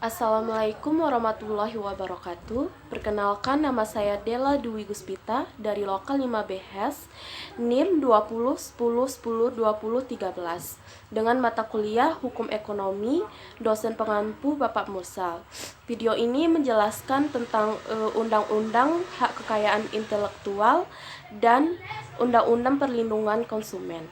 Assalamualaikum warahmatullahi wabarakatuh. Perkenalkan, nama saya Della Dwi Guspita dari Lokal 5B HES, NIM 20 10 10 20 13 dengan mata kuliah Hukum Ekonomi, dosen pengampu Bapak Mursal. Video ini menjelaskan tentang Undang-Undang Hak Kekayaan Intelektual dan Undang-Undang Perlindungan Konsumen.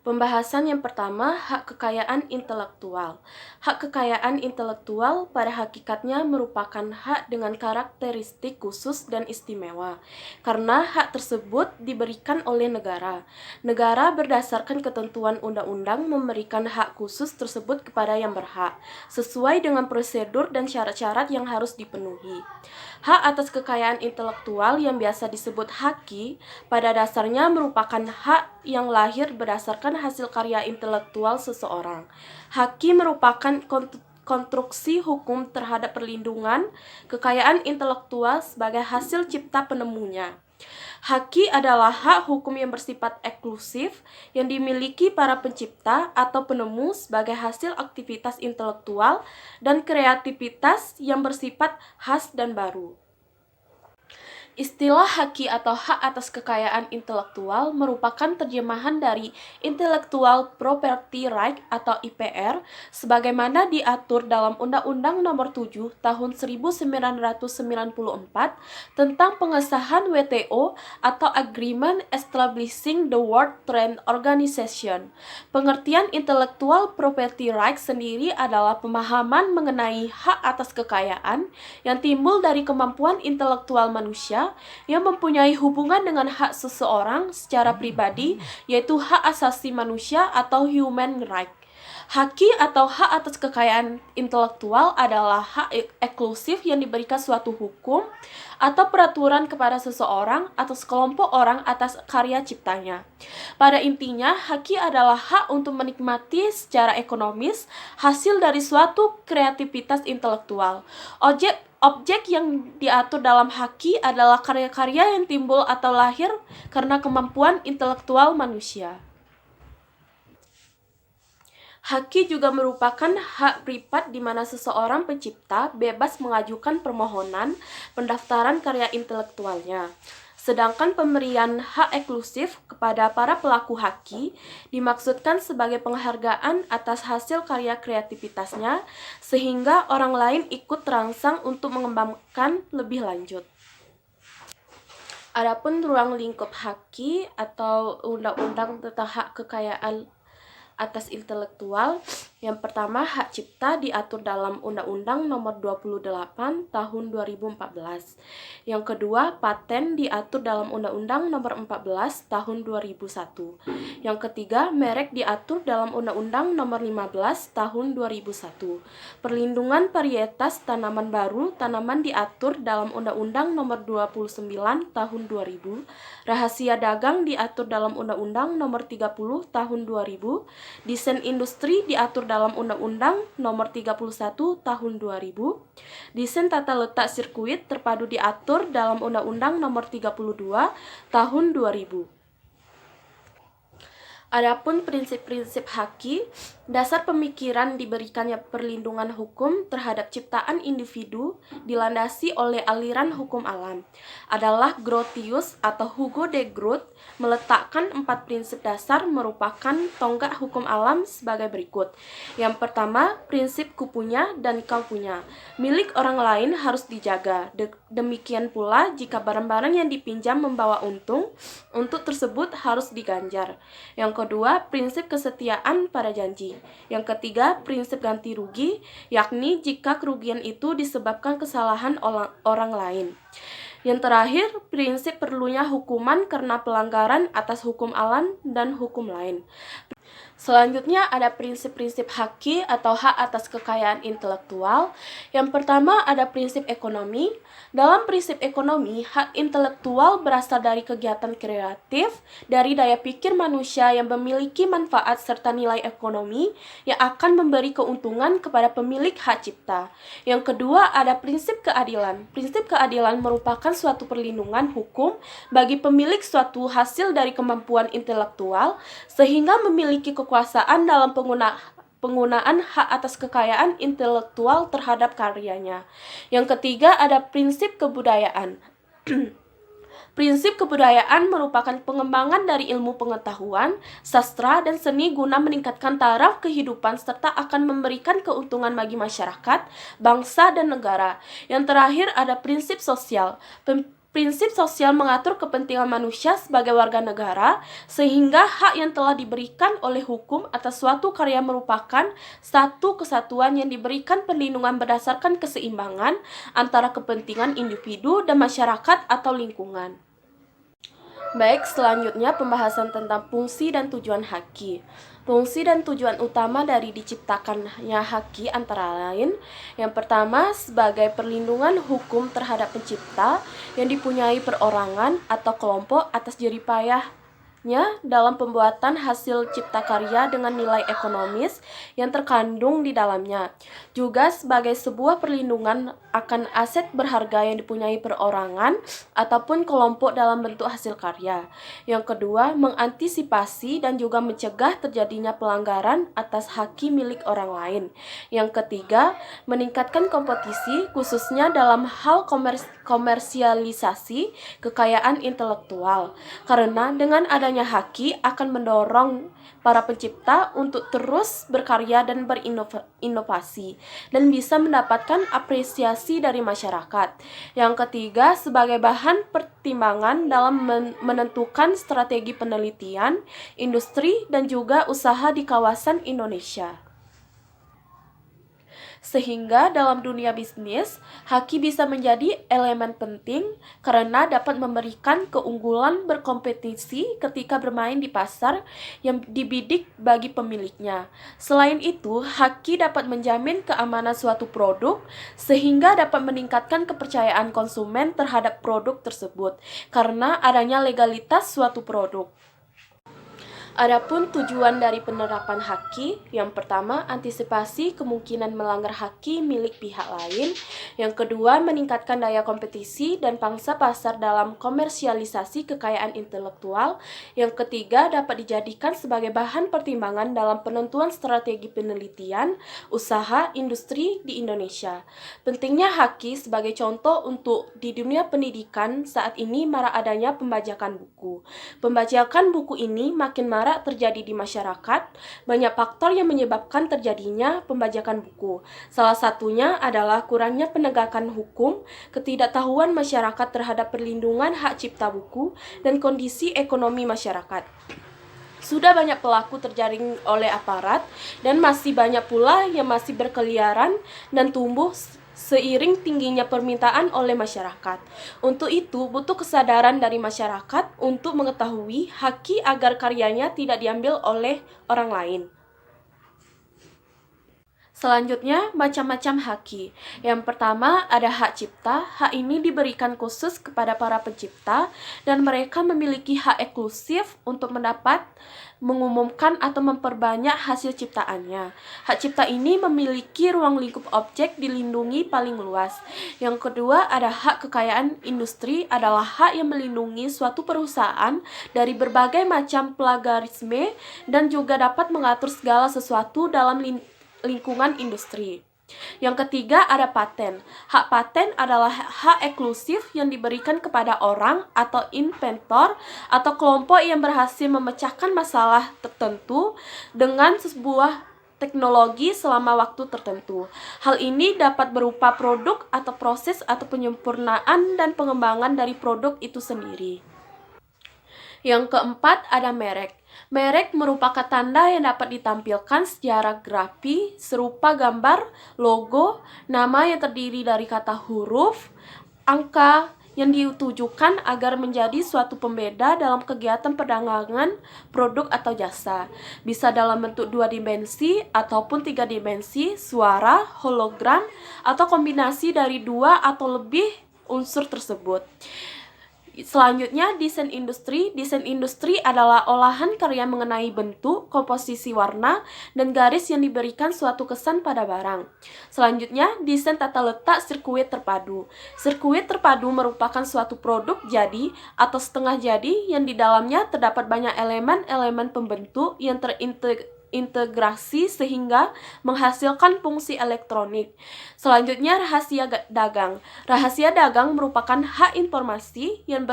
Pembahasan yang pertama, hak kekayaan intelektual. Hak kekayaan intelektual pada hakikatnya merupakan hak dengan karakteristik khusus dan istimewa, karena hak tersebut diberikan oleh negara. Negara berdasarkan ketentuan undang-undang memberikan hak khusus tersebut kepada yang berhak, sesuai dengan prosedur dan syarat-syarat yang harus dipenuhi. Hak atas kekayaan intelektual yang biasa disebut haki, pada dasarnya merupakan hak yang lahir berdasarkan hasil karya intelektual seseorang. Haki merupakan konstruksi hukum terhadap perlindungan kekayaan intelektual sebagai hasil cipta penemunya. Haki adalah hak hukum yang bersifat eksklusif yang dimiliki para pencipta atau penemu sebagai hasil aktivitas intelektual dan kreativitas yang bersifat khas dan baru. Istilah haki atau hak atas kekayaan intelektual merupakan terjemahan dari Intellectual Property Right atau IPR sebagaimana diatur dalam Undang-Undang Nomor 7 Tahun 1994 tentang pengesahan WTO atau Agreement Establishing the World Trade Organization. Pengertian Intellectual Property Right sendiri adalah pemahaman mengenai hak atas kekayaan yang timbul dari kemampuan intelektual manusia yang mempunyai hubungan dengan hak seseorang secara pribadi, yaitu hak asasi manusia atau human right. Haki atau hak atas kekayaan intelektual adalah hak eksklusif yang diberikan suatu hukum atau peraturan kepada seseorang atau sekelompok orang atas karya ciptanya. Pada intinya, haki adalah hak untuk menikmati secara ekonomis hasil dari suatu kreativitas intelektual. Objek yang diatur dalam haki adalah karya-karya yang timbul atau lahir karena kemampuan intelektual manusia. Haki juga merupakan hak privat di mana seseorang pencipta bebas mengajukan permohonan pendaftaran karya intelektualnya. Sedangkan pemberian hak eksklusif kepada para pelaku haki dimaksudkan sebagai penghargaan atas hasil karya kreativitasnya sehingga orang lain ikut terangsang untuk mengembangkan lebih lanjut. Adapun ruang lingkup haki atau undang-undang tentang hak kekayaan atas intelektual, yang pertama, hak cipta diatur dalam Undang-Undang Nomor 28 Tahun 2014. Yang kedua, paten diatur dalam Undang-Undang Nomor 14 Tahun 2001. Yang ketiga, merek diatur dalam Undang-Undang Nomor 15 Tahun 2001. Perlindungan varietas tanaman baru tanaman diatur dalam Undang-Undang Nomor 29 Tahun 2000. Rahasia dagang diatur dalam Undang-Undang Nomor 30 Tahun 2000. Desain industri diatur dalam Undang-Undang Nomor 31 Tahun 2000. Desain tata letak sirkuit terpadu diatur dalam Undang-Undang Nomor 32 Tahun 2000. Adapun prinsip-prinsip haki, dasar pemikiran diberikannya perlindungan hukum terhadap ciptaan individu dilandasi oleh aliran hukum alam. Adalah Grotius atau Hugo de Groot meletakkan 4 prinsip dasar merupakan tonggak hukum alam sebagai berikut. Yang pertama, prinsip kupunya dan kau punya. Milik orang lain harus dijaga. Demikian pula jika barang-barang yang dipinjam membawa untung, untuk tersebut harus diganjar. Yang kedua, prinsip kesetiaan pada janji. Yang ketiga, prinsip ganti rugi, yakni jika kerugian itu disebabkan kesalahan orang lain. Yang terakhir, prinsip perlunya hukuman karena pelanggaran atas hukum alam dan hukum lain. Selanjutnya ada prinsip-prinsip haki atau hak atas kekayaan intelektual. Yang pertama ada prinsip ekonomi. Dalam prinsip ekonomi, hak intelektual berasal dari kegiatan kreatif, dari daya pikir manusia yang memiliki manfaat serta nilai ekonomi yang akan memberi keuntungan kepada pemilik hak cipta. Yang kedua ada prinsip keadilan. Prinsip keadilan merupakan suatu perlindungan hukum bagi pemilik suatu hasil dari kemampuan intelektual sehingga memiliki kekuasaan dalam penggunaan hak atas kekayaan intelektual terhadap karyanya. Yang ketiga ada prinsip kebudayaan. Prinsip kebudayaan merupakan pengembangan dari ilmu pengetahuan, sastra, dan seni guna meningkatkan taraf kehidupan serta akan memberikan keuntungan bagi masyarakat, bangsa, dan negara. Yang terakhir ada prinsip sosial. Prinsip sosial mengatur kepentingan manusia sebagai warga negara, sehingga hak yang telah diberikan oleh hukum atas suatu karya merupakan satu kesatuan yang diberikan perlindungan berdasarkan keseimbangan antara kepentingan individu dan masyarakat atau lingkungan. Baik, selanjutnya pembahasan tentang fungsi dan tujuan haki. Fungsi dan tujuan utama dari diciptakannya haki antara lain: yang pertama, sebagai perlindungan hukum terhadap pencipta yang dipunyai perorangan atau kelompok atas jerih payahnya dalam pembuatan hasil cipta karya dengan nilai ekonomis yang terkandung di dalamnya. Juga sebagai sebuah perlindungan akan aset berharga yang dipunyai perorangan ataupun kelompok dalam bentuk hasil karya. Yang kedua, mengantisipasi dan juga mencegah terjadinya pelanggaran atas haki milik orang lain. Yang ketiga, meningkatkan kompetisi khususnya dalam hal komersialisasi kekayaan intelektual. Karena dengan adanya haki akan mendorong para pencipta untuk terus berkarya dan berinovasi dan bisa mendapatkan apresiasi dari masyarakat. Yang ketiga, sebagai bahan pertimbangan dalam menentukan strategi penelitian, industri, dan juga usaha di kawasan Indonesia. Sehingga dalam dunia bisnis, haki bisa menjadi elemen penting karena dapat memberikan keunggulan berkompetisi ketika bermain di pasar yang dibidik bagi pemiliknya. Selain itu, haki dapat menjamin keamanan suatu produk sehingga dapat meningkatkan kepercayaan konsumen terhadap produk tersebut karena adanya legalitas suatu produk. Adapun tujuan dari penerapan haki, yang pertama, antisipasi kemungkinan melanggar haki milik pihak lain. Yang kedua, meningkatkan daya kompetisi dan pangsa pasar dalam komersialisasi kekayaan intelektual. Yang ketiga, dapat dijadikan sebagai bahan pertimbangan dalam penentuan strategi penelitian, usaha, industri di Indonesia. Pentingnya haki sebagai contoh untuk di dunia pendidikan saat ini marak adanya pembajakan buku. Pembajakan buku ini makin marak terjadi di masyarakat. Banyak faktor yang menyebabkan terjadinya pembajakan buku. Salah satunya adalah kurangnya penegakan hukum, ketidaktahuan masyarakat terhadap perlindungan hak cipta buku, dan kondisi ekonomi masyarakat. Sudah banyak pelaku terjaring oleh aparat, dan masih banyak pula yang masih berkeliaran dan tumbuh seiring tingginya permintaan oleh masyarakat. Untuk itu, butuh kesadaran dari masyarakat untuk mengetahui haki agar karyanya tidak diambil oleh orang lain. Selanjutnya, macam-macam haki. Yang pertama, ada hak cipta. Hak ini diberikan khusus kepada para pencipta dan mereka memiliki hak eksklusif untuk mendapat, mengumumkan, atau memperbanyak hasil ciptaannya. Hak cipta ini memiliki ruang lingkup objek dilindungi paling luas. Yang kedua, ada hak kekayaan industri, adalah hak yang melindungi suatu perusahaan dari berbagai macam plagiarisme dan juga dapat mengatur segala sesuatu dalam lingkungan industri. Yang ketiga ada paten. Hak paten adalah hak eksklusif yang diberikan kepada orang atau inventor atau kelompok yang berhasil memecahkan masalah tertentu dengan sebuah teknologi selama waktu tertentu. Hal ini dapat berupa produk atau proses atau penyempurnaan dan pengembangan dari produk itu sendiri. Yang keempat ada merek. Merek merupakan tanda yang dapat ditampilkan secara grafis serupa gambar, logo, nama yang terdiri dari kata huruf, angka yang ditujukan agar menjadi suatu pembeda dalam kegiatan perdagangan produk atau jasa. Bisa dalam bentuk 2 dimensi ataupun 3 dimensi, suara, hologram, atau kombinasi dari 2 atau lebih unsur tersebut. Selanjutnya, desain industri. Desain industri adalah olahan karya mengenai bentuk, komposisi warna, dan garis yang diberikan suatu kesan pada barang. Selanjutnya, desain tata letak sirkuit terpadu. Sirkuit terpadu merupakan suatu produk jadi atau setengah jadi yang di dalamnya terdapat banyak elemen-elemen pembentuk yang terintegrasi sehingga menghasilkan fungsi elektronik. Selanjutnya, rahasia dagang. Rahasia dagang merupakan hak informasi yang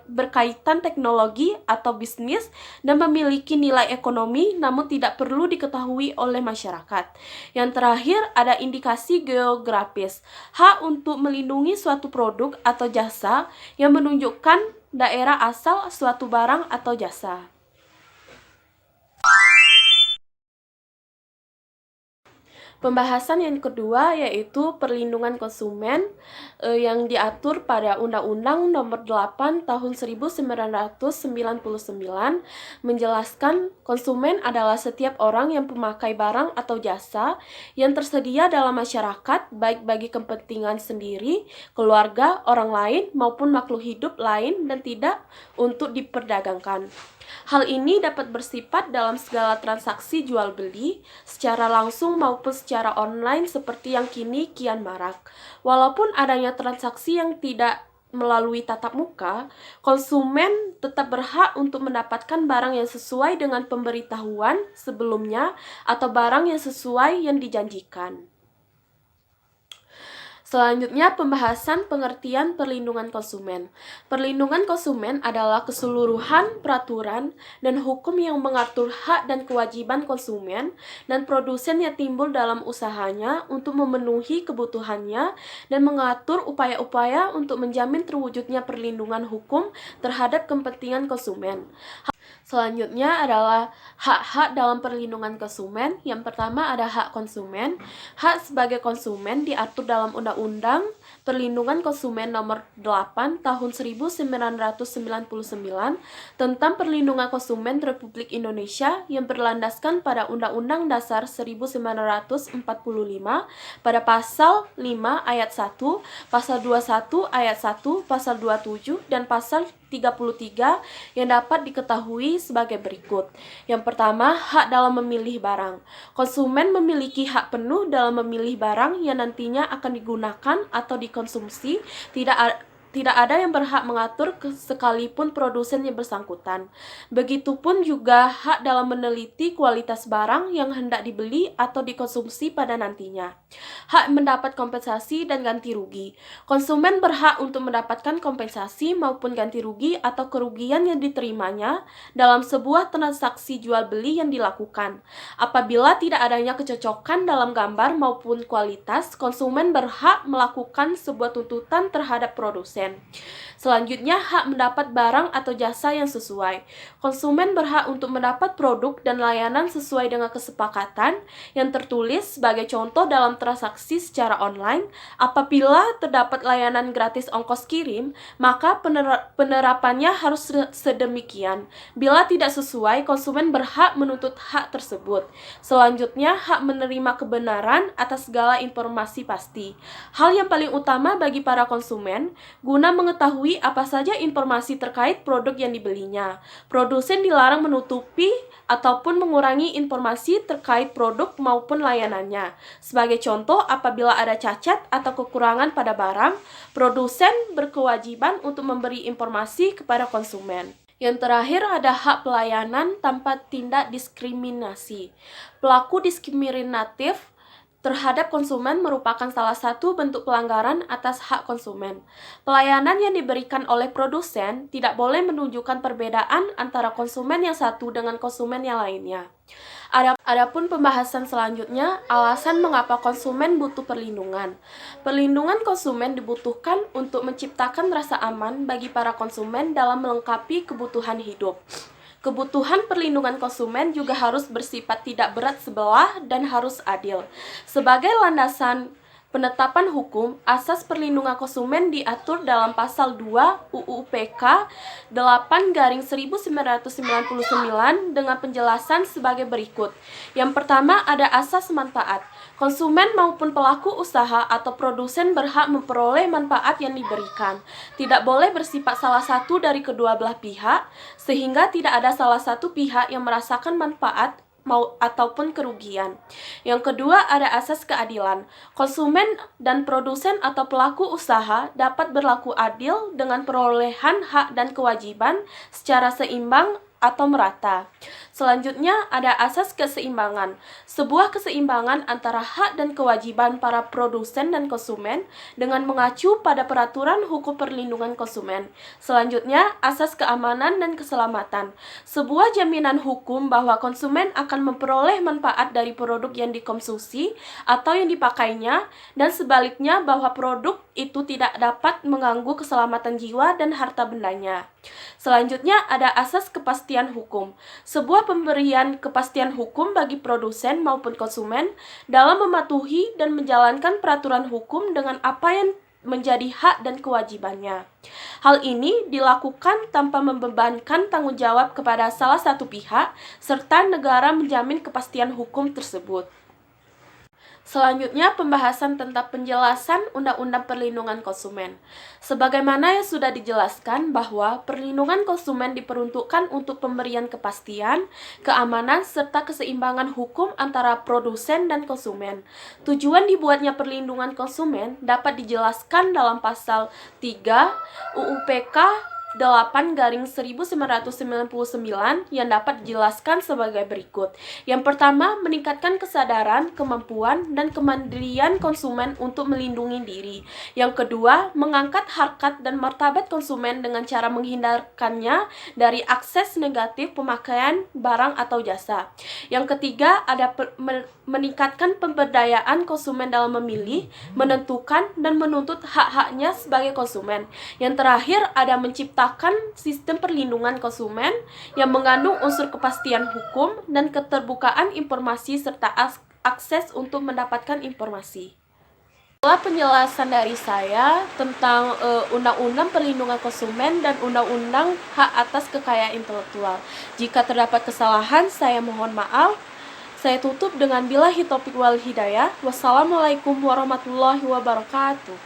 berkaitan teknologi atau bisnis dan memiliki nilai ekonomi namun tidak perlu diketahui oleh masyarakat. Yang terakhir, ada indikasi geografis. Hak untuk melindungi suatu produk atau jasa yang menunjukkan daerah asal suatu barang atau jasa. Pembahasan yang kedua yaitu perlindungan konsumen yang diatur pada Undang-Undang Nomor 8 Tahun 1999 menjelaskan konsumen adalah setiap orang yang pemakai barang atau jasa yang tersedia dalam masyarakat baik bagi kepentingan sendiri, keluarga, orang lain maupun makhluk hidup lain dan tidak untuk diperdagangkan. Hal ini dapat bersifat dalam segala transaksi jual beli secara langsung maupun secara online seperti yang kini kian marak. Walaupun adanya transaksi yang tidak melalui tatap muka, konsumen tetap berhak untuk mendapatkan barang yang sesuai dengan pemberitahuan sebelumnya atau barang yang sesuai yang dijanjikan. Selanjutnya, pembahasan pengertian perlindungan konsumen. Perlindungan konsumen adalah keseluruhan peraturan dan hukum yang mengatur hak dan kewajiban konsumen dan produsen yang timbul dalam usahanya untuk memenuhi kebutuhannya dan mengatur upaya-upaya untuk menjamin terwujudnya perlindungan hukum terhadap kepentingan konsumen. Selanjutnya adalah hak-hak dalam perlindungan konsumen. Yang pertama ada hak konsumen. Hak sebagai konsumen diatur dalam Undang-Undang Perlindungan Konsumen Nomor 8 Tahun 1999 tentang Perlindungan Konsumen Republik Indonesia yang berlandaskan pada Undang-Undang Dasar 1945 pada Pasal 5 Ayat 1, Pasal 21 Ayat 1, Pasal 27, dan Pasal 33 yang dapat diketahui sebagai berikut. Yang pertama, hak dalam memilih barang. Konsumen memiliki hak penuh dalam memilih barang yang nantinya akan digunakan atau dikonsumsi. Tidak ada yang berhak mengatur sekalipun produsen yang bersangkutan. Begitupun juga hak dalam meneliti kualitas barang yang hendak dibeli atau dikonsumsi pada nantinya. Hak mendapat kompensasi dan ganti rugi. Konsumen berhak untuk mendapatkan kompensasi maupun ganti rugi atau kerugian yang diterimanya dalam sebuah transaksi jual beli yang dilakukan. Apabila tidak adanya kecocokan dalam gambar maupun kualitas, konsumen berhak melakukan sebuah tuntutan terhadap produsen. Selanjutnya, hak mendapat barang atau jasa yang sesuai. Konsumen berhak untuk mendapat produk dan layanan sesuai dengan kesepakatan yang tertulis sebagai contoh dalam transaksi secara online. Apabila terdapat layanan gratis ongkos kirim, maka penerapannya harus sedemikian. Bila tidak sesuai, konsumen berhak menuntut hak tersebut. Selanjutnya, hak menerima kebenaran atas segala informasi pasti. Hal yang paling utama bagi para konsumen guna mengetahui apa saja informasi terkait produk yang dibelinya. Produsen dilarang menutupi ataupun mengurangi informasi terkait produk maupun layanannya. Sebagai contoh, apabila ada cacat atau kekurangan pada barang, produsen berkewajiban untuk memberi informasi kepada konsumen. Yang terakhir ada hak pelayanan tanpa tindak diskriminasi. Pelaku diskriminatif terhadap konsumen merupakan salah satu bentuk pelanggaran atas hak konsumen. Pelayanan yang diberikan oleh produsen tidak boleh menunjukkan perbedaan antara konsumen yang satu dengan konsumen yang lainnya. Adapun pembahasan selanjutnya, alasan mengapa konsumen butuh perlindungan. Perlindungan konsumen dibutuhkan untuk menciptakan rasa aman bagi para konsumen dalam melengkapi kebutuhan hidup. Kebutuhan perlindungan konsumen juga harus bersifat tidak berat sebelah dan harus adil. Sebagai landasan penetapan hukum, asas perlindungan konsumen diatur dalam Pasal 2 UU PK 8/1999 dengan penjelasan sebagai berikut. Yang pertama ada asas manfaat. Konsumen maupun pelaku usaha atau produsen berhak memperoleh manfaat yang diberikan. Tidak boleh bersifat salah satu dari kedua belah pihak, sehingga tidak ada salah satu pihak yang merasakan manfaat ataupun kerugian. Yang kedua ada asas keadilan. Konsumen dan produsen atau pelaku usaha dapat berlaku adil dengan perolehan hak dan kewajiban secara seimbang atau merata. Selanjutnya ada asas keseimbangan, sebuah keseimbangan antara hak dan kewajiban para produsen dan konsumen dengan mengacu pada peraturan hukum perlindungan konsumen. Selanjutnya, asas keamanan dan keselamatan, sebuah jaminan hukum bahwa konsumen akan memperoleh manfaat dari produk yang dikonsumsi atau yang dipakainya, dan sebaliknya bahwa produk itu tidak dapat mengganggu keselamatan jiwa dan harta bendanya. Selanjutnya ada asas kepastian hukum, sebuah pemberian kepastian hukum bagi produsen maupun konsumen dalam mematuhi dan menjalankan peraturan hukum dengan apa yang menjadi hak dan kewajibannya. Hal ini dilakukan tanpa membebankan tanggung jawab kepada salah satu pihak, serta negara menjamin kepastian hukum tersebut. Selanjutnya, pembahasan tentang penjelasan Undang-Undang Perlindungan Konsumen. Sebagaimana yang sudah dijelaskan bahwa perlindungan konsumen diperuntukkan untuk pemberian kepastian, keamanan, serta keseimbangan hukum antara produsen dan konsumen. Tujuan dibuatnya perlindungan konsumen dapat dijelaskan dalam pasal 3 UU PK 8/1999 yang dapat dijelaskan sebagai berikut. Yang pertama, meningkatkan kesadaran, kemampuan, dan kemandirian konsumen untuk melindungi diri. Yang kedua, mengangkat harkat dan martabat konsumen dengan cara menghindarkannya dari akses negatif pemakaian barang atau jasa. Yang ketiga, ada meningkatkan pemberdayaan konsumen dalam memilih, menentukan, dan menuntut hak-haknya sebagai konsumen. Yang terakhir, ada menciptakan sistem perlindungan konsumen yang mengandung unsur kepastian hukum dan keterbukaan informasi serta akses untuk mendapatkan informasi. Setelah penjelasan dari saya tentang Undang-Undang Perlindungan Konsumen dan Undang-Undang Hak Atas Kekayaan Intelektual. Jika terdapat kesalahan, saya mohon maaf. Saya tutup dengan billahi taufiq wal hidayah. Wassalamualaikum warahmatullahi wabarakatuh.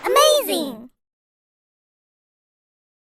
Amazing!